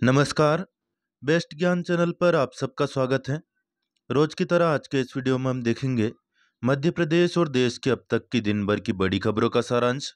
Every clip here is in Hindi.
नमस्कार। बेस्ट ज्ञान चैनल पर आप सबका स्वागत है। रोज की तरह आज के इस वीडियो में हम देखेंगे मध्य प्रदेश और देश के अब तक की दिन भर की बड़ी खबरों का सारांश,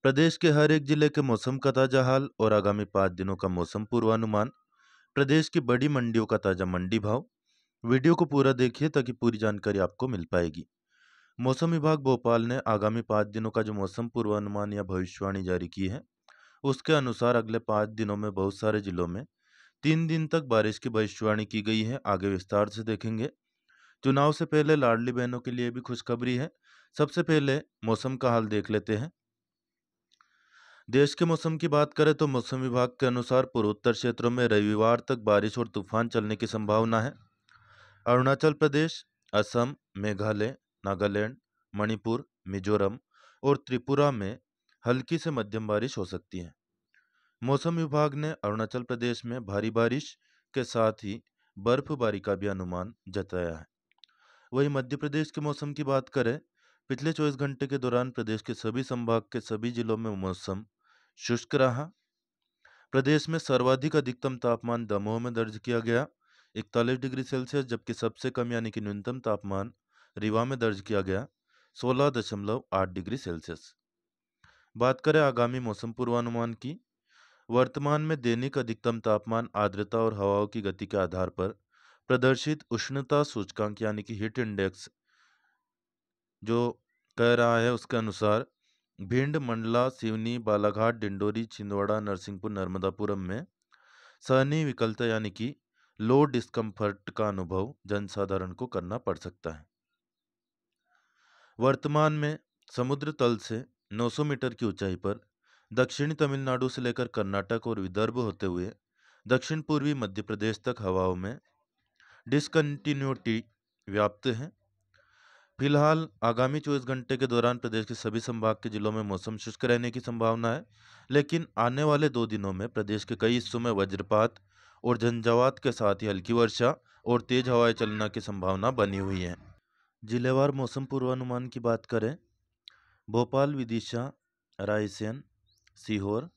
प्रदेश के हर एक जिले के मौसम का ताजा हाल और आगामी 5 दिनों का मौसम पूर्वानुमान, प्रदेश की बड़ी मंडियों का ताजा मंडी भाव। वीडियो को पूरा देखिए ताकि पूरी जानकारी आपको मिल पाएगी। मौसम विभाग भोपाल ने आगामी 5 दिनों का जो मौसम पूर्वानुमान या भविष्यवाणी जारी की है, उसके अनुसार अगले 5 दिनों में बहुत सारे जिलों में 3 दिन तक बारिश की भविष्यवाणी की गई है। आगे विस्तार से देखेंगे। चुनाव से पहले लाडली बहनों के लिए भी खुशखबरी है। सबसे पहले मौसम का हाल देख लेते हैं। देश के मौसम की बात करें तो मौसम विभाग के अनुसार पूर्वोत्तर क्षेत्रों में रविवार तक बारिश और तूफान चलने की संभावना है। अरुणाचल प्रदेश, असम, मेघालय, नागालैंड, मणिपुर, मिजोरम और त्रिपुरा में हल्की से मध्यम बारिश हो सकती है। मौसम विभाग ने अरुणाचल प्रदेश में भारी बारिश के साथ ही बर्फबारी का भी अनुमान जताया है। वहीं मध्य प्रदेश के मौसम की बात करें, पिछले 24 घंटे के दौरान प्रदेश के सभी संभाग के सभी जिलों में मौसम शुष्क रहा। प्रदेश में सर्वाधिक अधिकतम तापमान दमोह में दर्ज किया गया 41 डिग्री सेल्सियस, जबकि सबसे कम यानी कि न्यूनतम तापमान रीवा में दर्ज किया गया 16.8 डिग्री सेल्सियस। बात करें आगामी मौसम पूर्वानुमान की, वर्तमान में दैनिक अधिकतम तापमान, आर्द्रता और हवाओं की गति के आधार पर प्रदर्शित उष्णता सूचकांक यानी कि हीट इंडेक्स जो कह रहा है, उसके अनुसार भिंड, मंडला, सिवनी, बालाघाट, डिंडोरी, छिंदवाड़ा, नरसिंहपुर, नर्मदापुरम में सहनीय विकलता यानी कि लो डिस्कम्फर्ट का अनुभव जनसाधारण को करना पड़ सकता है। वर्तमान में समुद्र तल से 900 मीटर की ऊंचाई पर दक्षिणी तमिलनाडु से लेकर कर्नाटक और विदर्भ होते हुए दक्षिण पूर्वी मध्य प्रदेश तक हवाओं में डिसकंटिन्यूटी व्याप्त है। फिलहाल आगामी 24 घंटे के दौरान प्रदेश के सभी संभाग के जिलों में मौसम शुष्क रहने की संभावना है, लेकिन आने वाले 2 दिनों में प्रदेश के कई हिस्सों में वज्रपात और झंझावात के साथ ही हल्की वर्षा और तेज हवाएं चलने की संभावना बनी हुई है। जिलेवार मौसम पूर्वानुमान की बात करें, भोपाल, विदिशा, रायसेन, सीहोर,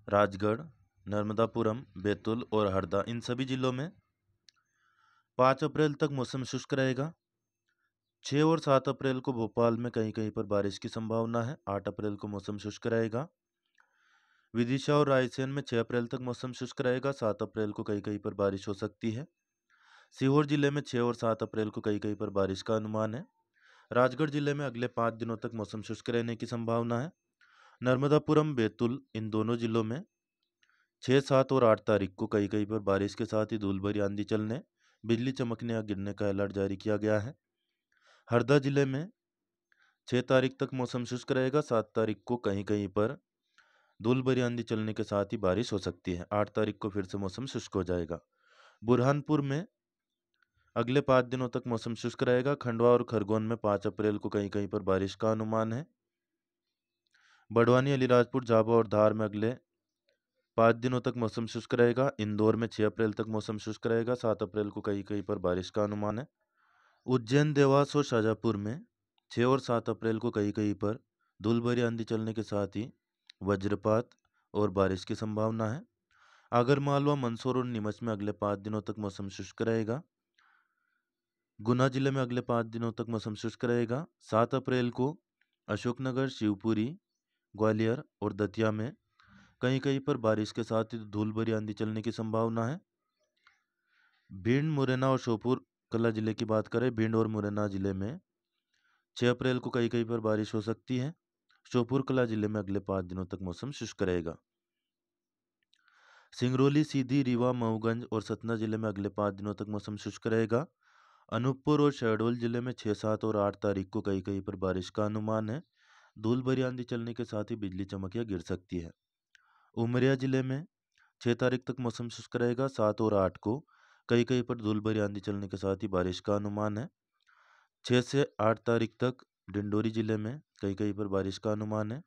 राजगढ़, नर्मदापुरम, बैतूल और हरदा, इन सभी जिलों में 5 अप्रैल तक मौसम शुष्क रहेगा। 6 और 7 अप्रैल को भोपाल में कहीं कहीं पर बारिश की संभावना है। 8 अप्रैल को मौसम शुष्क रहेगा। विदिशा और रायसेन में 6 अप्रैल तक मौसम शुष्क रहेगा। 7 अप्रैल को कहीं कहीं पर बारिश हो सकती है। सीहोर जिले में 6 और 7 अप्रैल को कहीं कहीं पर बारिश का अनुमान है। राजगढ़ जिले में अगले 5 दिनों तक मौसम शुष्क रहने की संभावना है। नर्मदापुरम, बैतूल, इन दोनों जिलों में 6, 7 और 8 तारीख को कहीं कहीं पर बारिश के साथ ही धूल भरी आंधी चलने, बिजली चमकने या गिरने का अलर्ट जारी किया गया है। हरदा जिले में 6 तारीख तक मौसम शुष्क रहेगा। 7 तारीख को कहीं कहीं पर धूल भरी आंधी चलने के साथ ही बारिश हो सकती है। 8 तारीख को फिर से मौसम शुष्क हो जाएगा। बुरहानपुर में अगले 5 दिनों तक मौसम शुष्क रहेगा। खंडवा और खरगोन में 5 अप्रैल को कहीं कहीं पर बारिश का अनुमान है। बड़वानी, अलीराजपुर, झाबुआ और धार में अगले 5 दिनों तक मौसम शुष्क रहेगा। इंदौर में 6 अप्रैल तक मौसम शुष्क रहेगा। 7 अप्रैल को कहीं कहीं पर बारिश का अनुमान है। उज्जैन, देवास और शाजापुर में 6 और 7 अप्रैल को कहीं कहीं पर धूल भरी आंधी चलने के साथ ही वज्रपात और बारिश की संभावना है। आगरमालवा, मंदसौर और नीमच में अगले 5 दिनों तक मौसम शुष्क रहेगा। गुना जिले में अगले 5 दिनों तक मौसम शुष्क रहेगा। 7 अप्रैल को अशोकनगर, शिवपुरी, ग्वालियर और दतिया में कहीं कहीं पर बारिश के साथ ही धूल भरी आंधी चलने की संभावना है। भिंड, मुरैना और श्योपुर कला जिले की बात करें, भिंड और मुरैना जिले में 6 अप्रैल को कहीं कहीं पर बारिश हो सकती है। श्योपुर कला जिले में अगले 5 दिनों तक मौसम शुष्क रहेगा। सिंगरौली, सीधी, रीवा, मऊगंज और सतना जिले में अगले 5 दिनों तक मौसम शुष्क रहेगा। अनूपपुर और शहडोल जिले में 6, 7 और 8 तारीख को कहीं कहीं पर बारिश का अनुमान है। धूल भरी आंधी चलने के साथ ही बिजली चमक या गिर सकती है। उमरिया जिले में 6 तारीख तक मौसम शुष्क रहेगा। 7 और 8 को कहीं कहीं पर धूल भरी आंधी चलने के साथ ही बारिश का अनुमान है। 6 से 8 तारीख तक डिंडोरी जिले में कहीं कहीं पर बारिश का अनुमान है।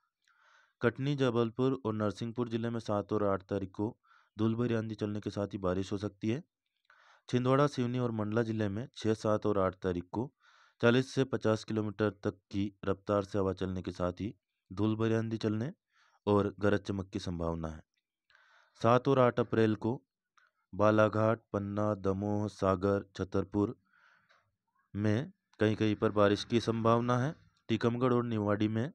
कटनी, जबलपुर और नरसिंहपुर जिले में 7 और 8 तारीख को धूल भरी आंधी चलने के साथ ही बारिश हो सकती है। छिंदवाड़ा, सिवनी और मंडला जिले में 6, 7 और 8 तारीख को 40 से 50 किलोमीटर तक की रफ्तार से हवा चलने के साथ ही धूल भरी आंधी चलने और गरज चमक की संभावना है। 7 और 8 अप्रैल को बालाघाट, पन्ना, दमोह, सागर, छतरपुर में कहीं कहीं पर बारिश की संभावना है। टीकमगढ़ और निवाड़ी में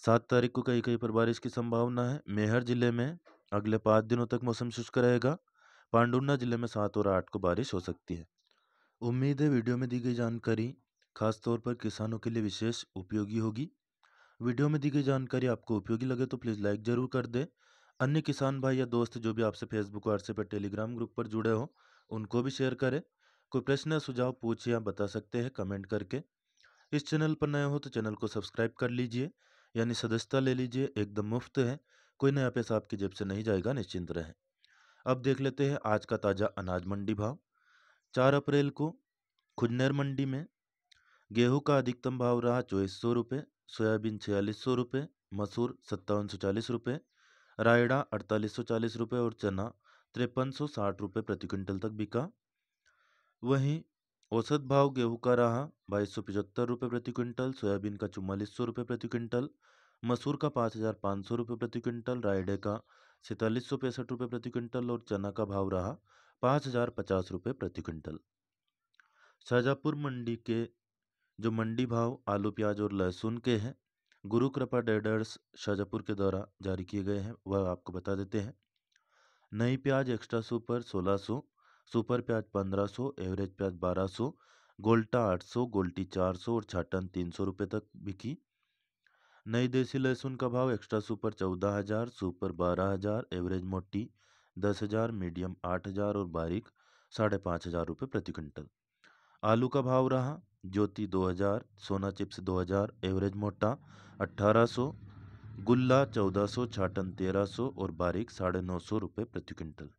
7 तारीख को कहीं कहीं पर बारिश की संभावना है। मेहर जिले में अगले 5 दिनों तक मौसम शुष्क रहेगा। पांडुर्ना जिले में 7 और 8 को बारिश हो सकती है। उम्मीद है वीडियो में दी गई जानकारी खास तौर पर किसानों के लिए विशेष उपयोगी होगी। वीडियो में दी गई जानकारी आपको उपयोगी लगे तो प्लीज़ लाइक ज़रूर कर दें। अन्य किसान भाई या दोस्त जो भी आपसे फेसबुक, व्हाट्सएप या टेलीग्राम ग्रुप पर जुड़े हो उनको भी शेयर करें। कोई प्रश्न या सुझाव पूछ या बता सकते हैं कमेंट करके। इस चैनल पर नए हो तो चैनल को सब्सक्राइब कर लीजिए, यानी सदस्यता ले लीजिए, एकदम मुफ्त है। कोई नया पैसा आपकी जेब से नहीं जाएगा, निश्चिंत रहें। अब देख लेते हैं आज का ताज़ा अनाज मंडी भाव। 4 अप्रैल को खुजनेर मंडी में गेहूं का अधिकतम भाव रहा 2400 रुपये, सोयाबीन 4600 रुपये, मसूर 5740 रुपये, रायड़ा 4840 रुपये और चना 5360 रुपये प्रति क्विंटल तक बिका। वहीं औसत भाव गेहूं का रहा 2275 रुपये प्रति क्विंटल, सोयाबीन का 4400 रुपये प्रति क्विंटल, मसूर का 5500 रुपये प्रति क्विंटल, रायडे का 4765 रुपये प्रति क्विंटल और चना का भाव रहा 5050 रुपये प्रति क्विंटल। शाहजहाँपुर मंडी के जो मंडी भाव आलू, प्याज और लहसुन के हैं, गुरु कृपा डेडर्स शाहजहाँपुर के द्वारा जारी किए गए हैं, वह आपको बता देते हैं। नई प्याज एक्स्ट्रा सुपर 1600, सुपर प्याज 1500, एवरेज प्याज 1200, गोल्टा 800, गोल्टी 400 और छाटन 300 रुपये तक बिकी। नई देसी लहसुन का भाव एक्स्ट्रा सुपर 14000, सुपर 12000, एवरेज मोटी 10000, मीडियम 8000 और बारीक 5500 रुपये प्रति क्विंटल। आलू का भाव रहा ज्योति 2000, सोना चिप्स 2000, एवरेज मोटा 1800, गुल्ला 1400, छाटन 1300 और बारीक 950 रुपये प्रति क्विंटल।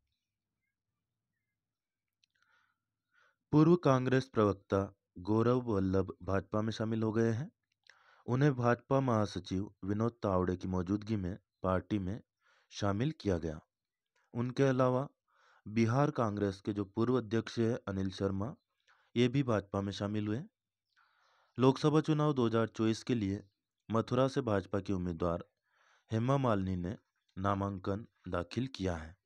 पूर्व कांग्रेस प्रवक्ता गौरव वल्लभ भाजपा में शामिल हो गए हैं। उन्हें भाजपा महासचिव विनोद तावड़े की मौजूदगी में पार्टी में शामिल किया गया। उनके अलावा बिहार कांग्रेस के जो पूर्व अध्यक्ष है अनिल शर्मा, ये भी भाजपा में शामिल हुए। लोकसभा चुनाव 2024 के लिए मथुरा से भाजपा की उम्मीदवार हेमा मालिनी ने नामांकन दाखिल किया है।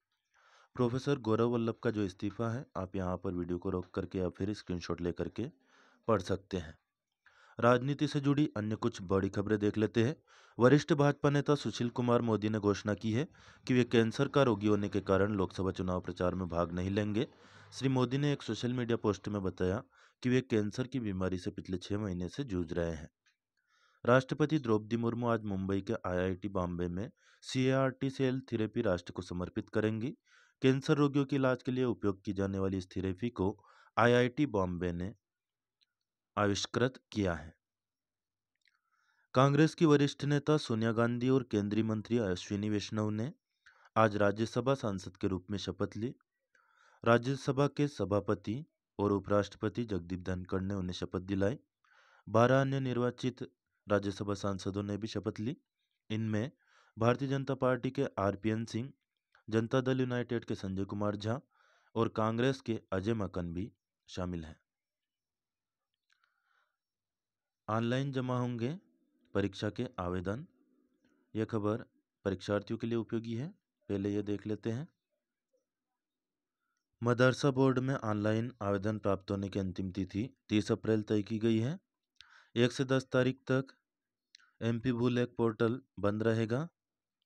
प्रोफेसर गौरव वल्लभ का जो इस्तीफा है, आप यहाँ पर वीडियो को रोक करके या फिर स्क्रीनशॉट ले करके पढ़ सकते हैं। राजनीति से जुड़ी अन्य कुछ बड़ी खबरें देख लेते हैं। वरिष्ठ भाजपा नेता सुशील कुमार मोदी ने घोषणा की है कि वे कैंसर का रोगी होने के कारण लोकसभा चुनाव प्रचार में भाग नहीं लेंगे। श्री मोदी ने एक सोशल मीडिया पोस्ट में बताया कि वे कैंसर की बीमारी से पिछले 6 महीने से जूझ रहे हैं। राष्ट्रपति द्रौपदी मुर्मू आज मुंबई के आईआईटी बॉम्बे में CAR-T सेल थेरेपी राष्ट्र को समर्पित करेंगी। कैंसर रोगियों के इलाज के लिए उपयोग की जाने वाली इस थेरेपी को आईआईटी बॉम्बे ने आविष्कृत किया है। कांग्रेस की वरिष्ठ नेता सोनिया गांधी और केंद्रीय मंत्री अश्विनी वैष्णव ने आज राज्यसभा सांसद के रूप में शपथ ली। राज्यसभा के सभापति और उपराष्ट्रपति जगदीप धनखड़ ने उन्हें शपथ दिलाई। 12 अन्य निर्वाचित राज्यसभा सांसदों ने भी शपथ ली। इनमें भारतीय जनता पार्टी के RPN सिंह, जनता दल यूनाइटेड के संजय कुमार झा और कांग्रेस के अजय माकन भी शामिल हैं। ऑनलाइन जमा होंगे परीक्षा के आवेदन। यह खबर परीक्षार्थियों के लिए उपयोगी है। पहले ये देख लेते हैं। मदरसा बोर्ड में ऑनलाइन आवेदन प्राप्त होने की अंतिम तिथि 30 अप्रैल तय की गई है। 1 से 10 तारीख तक MP भू लेख पोर्टल बंद रहेगा।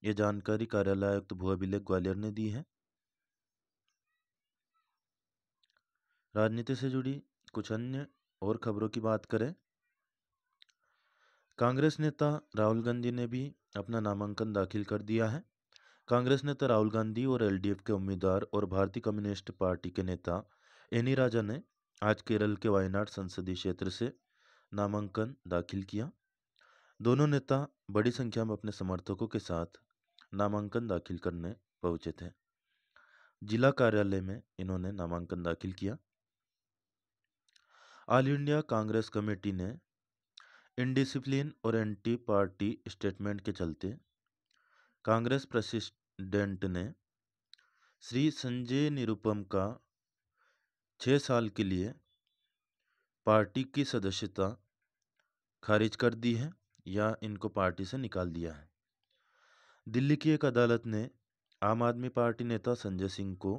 ये जानकारी कार्यालय आयुक्त भू अभिलेख ग्वालियर ने दी है। राजनीति से जुड़ी कुछ अन्य और खबरों की बात करें। कांग्रेस नेता राहुल गांधी ने भी अपना नामांकन दाखिल कर दिया है। कांग्रेस नेता राहुल गांधी और LDF के उम्मीदवार और भारतीय कम्युनिस्ट पार्टी के नेता एनी राजा ने आज केरल के वायनाड संसदीय क्षेत्र से नामांकन दाखिल किया। दोनों नेता बड़ी संख्या में अपने समर्थकों के साथ नामांकन दाखिल करने पहुंचे थे। जिला कार्यालय में इन्होंने नामांकन दाखिल किया। ऑल इंडिया कांग्रेस कमेटी ने इनडिसिप्लिन और एंटी पार्टी स्टेटमेंट के चलते कांग्रेस प्रेसिडेंट ने श्री संजय निरुपम का 6 साल के लिए पार्टी की सदस्यता खारिज कर दी है या इनको पार्टी से निकाल दिया है। दिल्ली की एक अदालत ने आम आदमी पार्टी नेता संजय सिंह को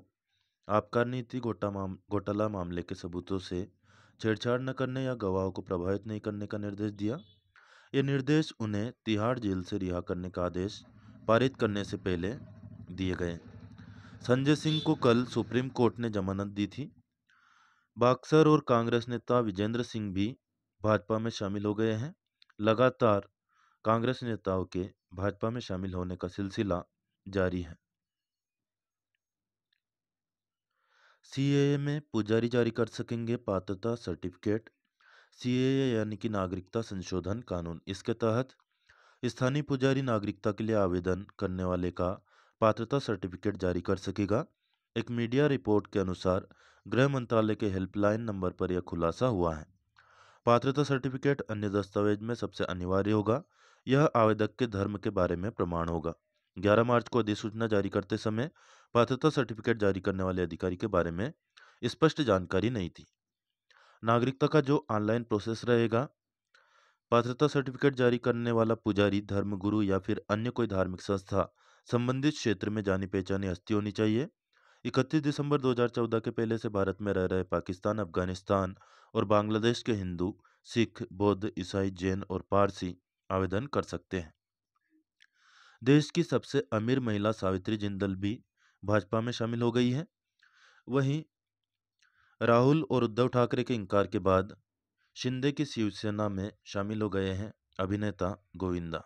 आबकारी नीति घोटाला मामले के सबूतों से छेड़छाड़ न करने या गवाहों को प्रभावित नहीं करने का निर्देश दिया। ये निर्देश उन्हें तिहाड़ जेल से रिहा करने का आदेश पारित करने से पहले दिए गए। संजय सिंह को कल सुप्रीम कोर्ट ने जमानत दी थी। बक्सर और कांग्रेस नेता विजेंद्र सिंह भी भाजपा में शामिल हो गए हैं। लगातार कांग्रेस नेताओं के भाजपा में शामिल होने का सिलसिला जारी है। सीएए में पुजारी जारी कर सकेंगे पात्रता सर्टिफिकेट। सीएए यानी कि नागरिकता संशोधन कानून, इसके तहत स्थानीय पुजारी नागरिकता के लिए आवेदन करने वाले का पात्रता सर्टिफिकेट जारी कर सकेगा। एक मीडिया रिपोर्ट के अनुसार गृह मंत्रालय के हेल्पलाइन नंबर पर यह खुलासा हुआ है। पात्रता सर्टिफिकेट अन्य दस्तावेज में सबसे अनिवार्य होगा। यह आवेदक के धर्म के बारे में प्रमाण होगा। 11 मार्च को अधिसूचना जारी करते समय पात्रता सर्टिफिकेट जारी करने वाले अधिकारी के बारे में स्पष्ट जानकारी नहीं थी। नागरिकता का जो ऑनलाइन प्रोसेस रहेगा, पात्रता सर्टिफिकेट जारी करने वाला पुजारी, धर्मगुरु या फिर अन्य कोई धार्मिक संस्था संबंधित क्षेत्र में जानी पहचानी हस्ती होनी चाहिए। 31 दिसंबर 2014 के पहले से भारत में रह रहे पाकिस्तान, अफगानिस्तान और बांग्लादेश के हिंदू, सिख, बौद्ध, ईसाई, जैन और पारसी आवेदन कर सकते हैं। देश की सबसे अमीर महिला सावित्री जिंदल भी भाजपा में शामिल हो गई है। वहीं राहुल और उद्धव ठाकरे के इनकार के बाद शिंदे की शिवसेना में शामिल हो गए हैं अभिनेता गोविंदा।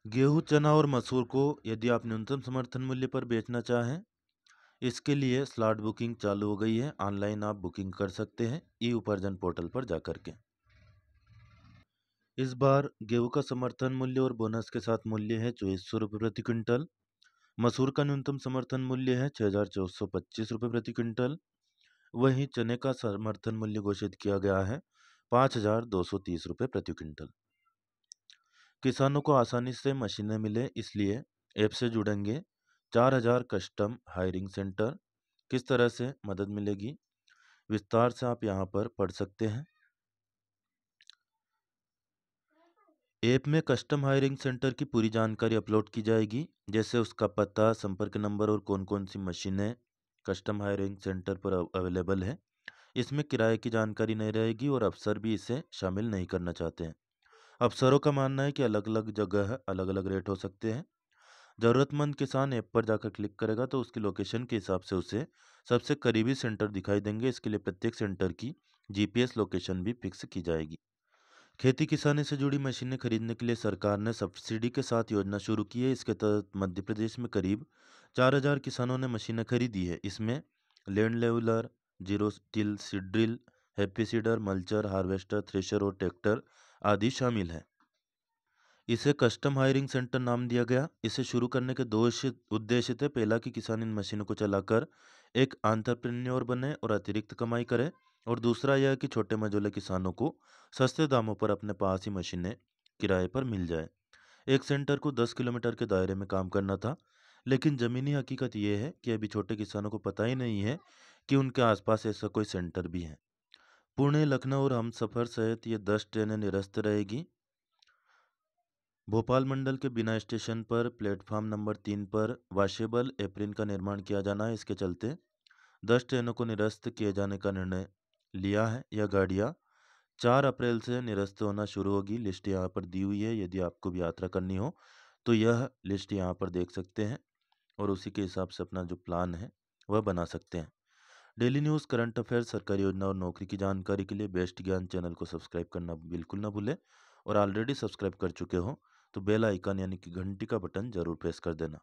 गेहूं, चना और मसूर को यदि आप न्यूनतम समर्थन मूल्य पर बेचना चाहें, इसके लिए स्लॉट बुकिंग चालू हो गई है। ऑनलाइन आप बुकिंग कर सकते हैं ई उपार्जन पोर्टल पर जाकर के। इस बार गेहूं का समर्थन मूल्य और बोनस के साथ मूल्य है 2400 रुपये प्रति क्विंटल। मसूर का न्यूनतम समर्थन मूल्य है 6425 रुपये प्रति क्विंटल। वहीं चने का समर्थन मूल्य घोषित किया गया है 5230 रुपये प्रति क्विंटल। किसानों को आसानी से मशीनें मिले, इसलिए ऐप से जुड़ेंगे 4000 कस्टम हायरिंग सेंटर। किस तरह से मदद मिलेगी, विस्तार से आप यहाँ पर पढ़ सकते हैं। ऐप में कस्टम हायरिंग सेंटर की पूरी जानकारी अपलोड की जाएगी, जैसे उसका पता, संपर्क नंबर और कौन कौन सी मशीनें कस्टम हायरिंग सेंटर पर अवेलेबल है। इसमें किराए की जानकारी नहीं रहेगी और अफसर भी इसे शामिल नहीं करना चाहते हैं। अफसरों का मानना है कि अलग अलग जगह अलग अलग रेट हो सकते हैं। ज़रूरतमंद किसान ऐप पर जाकर क्लिक करेगा तो उसकी लोकेशन के हिसाब से उसे सबसे करीबी सेंटर दिखाई देंगे। इसके लिए प्रत्येक सेंटर की जीपीएस लोकेशन भी फिक्स की जाएगी। खेती किसानी से जुड़ी मशीनें खरीदने के लिए सरकार ने सब्सिडी के साथ योजना शुरू की है। इसके तहत मध्य प्रदेश में करीब 4000 किसानों ने मशीनें खरीदी है। इसमें land leveller, zero till seed drill, happy seeder, mulcher, harvester, thresher और ट्रैक्टर आदि शामिल हैं। इसे कस्टम हायरिंग सेंटर नाम दिया गया। इसे शुरू करने के दो उद्देश्य थे। पहला कि किसान इन मशीनों को चलाकर एक एंटरप्रेन्योर बने और अतिरिक्त कमाई करे, और दूसरा यह कि छोटे मझोले किसानों को सस्ते दामों पर अपने पास ही मशीनें किराए पर मिल जाए। एक सेंटर को 10 किलोमीटर के दायरे में काम करना था, लेकिन ज़मीनी हकीकत यह है कि अभी छोटे किसानों को पता ही नहीं है कि उनके आसपास ऐसा कोई सेंटर भी है। पुणे, लखनऊ और हमसफर सहित ये 10 ट्रेनें निरस्त रहेगी। भोपाल मंडल के बिना स्टेशन पर प्लेटफॉर्म नंबर 3 पर वॉशेबल एप्रिन का निर्माण किया जाना है। इसके चलते 10 ट्रेनों को निरस्त किए जाने का निर्णय लिया है। यह गाड़ियाँ 4 अप्रैल से निरस्त होना शुरू होगी। लिस्ट यहाँ पर दी हुई है। यदि आपको भी यात्रा करनी हो तो यह लिस्ट यहाँ पर देख सकते हैं और उसी के हिसाब से अपना जो प्लान है वह बना सकते हैं। डेली न्यूज़, करंट अफेयर, सरकारी योजना और नौकरी की जानकारी के लिए बेस्ट ज्ञान चैनल को सब्सक्राइब करना बिल्कुल ना भूलें, और ऑलरेडी सब्सक्राइब कर चुके हो तो बेल आइकन यानी कि घंटी का बटन जरूर प्रेस कर देना।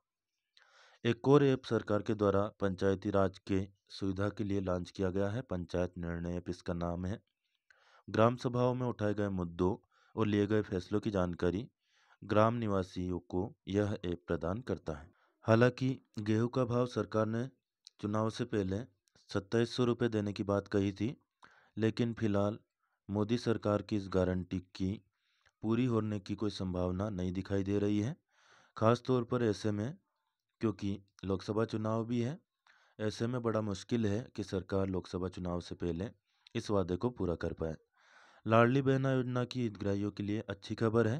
एक और ऐप सरकार के द्वारा पंचायती राज के सुविधा के लिए लॉन्च किया गया है। पंचायत निर्णय ऐप इसका नाम है। ग्राम सभाओं में उठाए गए मुद्दों और लिए गए फैसलों की जानकारी ग्राम निवासियों को यह ऐप प्रदान करता है। हालांकि गेहूं का भाव सरकार ने चुनाव से पहले 2700 रुपये देने की बात कही थी, लेकिन फिलहाल मोदी सरकार की इस गारंटी की पूरी होने की कोई संभावना नहीं दिखाई दे रही है। खास तौर पर ऐसे में, क्योंकि लोकसभा चुनाव भी है, ऐसे में बड़ा मुश्किल है कि सरकार लोकसभा चुनाव से पहले इस वादे को पूरा कर पाए। लाडली बहना योजना की हितग्राहियों के लिए अच्छी खबर है।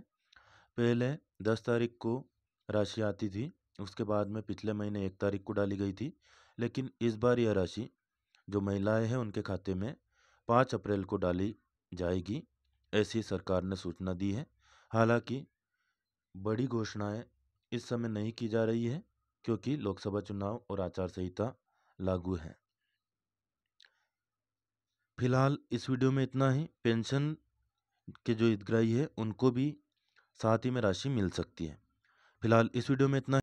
पहले 10 तारीख को राशि आती थी, उसके बाद में पिछले महीने 1 तारीख को डाली गई थी, लेकिन इस बार यह राशि जो महिलाएं हैं उनके खाते में 5 अप्रैल को डाली जाएगी, ऐसी सरकार ने सूचना दी है। हालांकि बड़ी घोषणाएं इस समय नहीं की जा रही है, क्योंकि लोकसभा चुनाव और आचार संहिता लागू है। फिलहाल इस वीडियो में इतना ही। पेंशन के जो हितग्राही है उनको भी साथ ही में राशि मिल सकती है। फिलहाल इस वीडियो में इतना